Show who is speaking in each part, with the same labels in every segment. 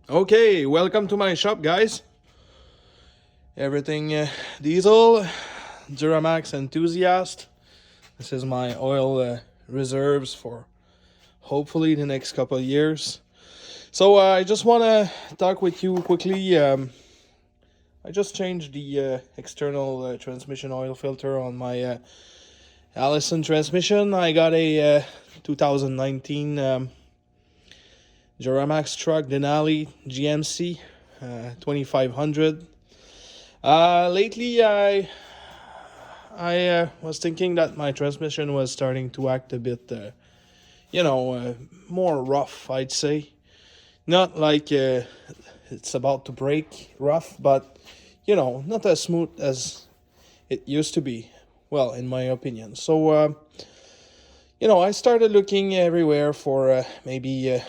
Speaker 1: Okay, welcome to my shop, guys. Everything diesel, Duramax enthusiast. This is my oil reserves for hopefully the next couple of years. So I just want to talk with you quickly. I just changed the external transmission oil filter on my Allison transmission. I got a 2019 Duramax truck Denali GMC 2500. Lately, I was thinking that my transmission was starting to act a bit, more rough, I'd say. Not like it's about to break rough, but, not as smooth as it used to be. Well, in my opinion. So, I started looking everywhere for maybe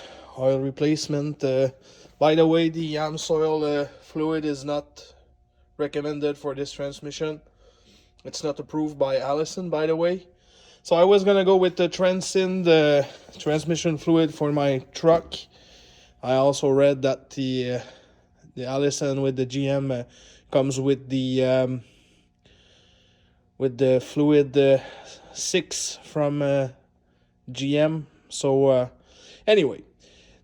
Speaker 1: oil replacement. By the way, the AMSoil fluid is not recommended for this transmission. It's not approved by Allison, by the way. So I was gonna go with the Transcend transmission fluid for my truck. I also read that the Allison with the GM comes with the fluid 6 from GM. So anyway,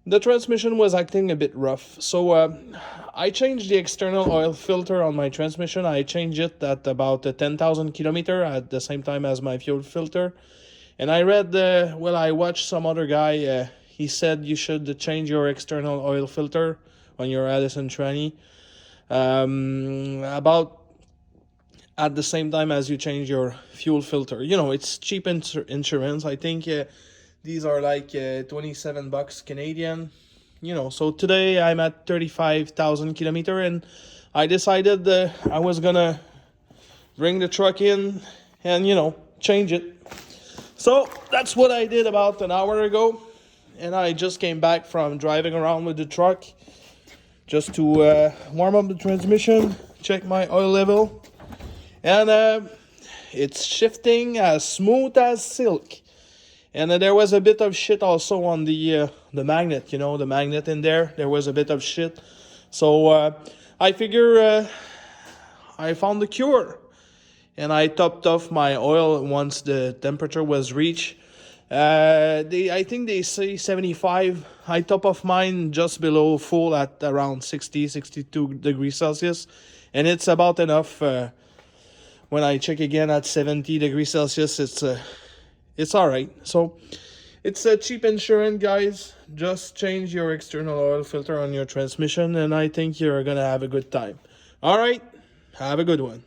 Speaker 1: the transmission was acting a bit rough. So I changed the external oil filter on my transmission. I changed it at about 10,000 kilometers at the same time as my fuel filter. And I read, I watched some other guy. He said you should change your external oil filter on your Allison tranny about at the same time as you change your fuel filter. It's cheap insurance. I think these are like $27 Canadian. So today I'm at 35,000 kilometers, and I decided I was gonna bring the truck in and change it. So that's what I did about an hour ago, and I just came back from driving around with the truck just to warm up the transmission, check my oil level, and it's shifting as smooth as silk. And there was a bit of shit also on the magnet, the magnet in there. There was a bit of shit. So I figure I found the cure. And I topped off my oil once the temperature was reached. I think they say 75. I top off mine just below full at around 60, 62 degrees Celsius. And it's about enough. When I check again at 70 degrees Celsius, it's all right. So it's a cheap insurance, guys. Just change your external oil filter on your transmission, and I think you're gonna have a good time. All right, have a good one.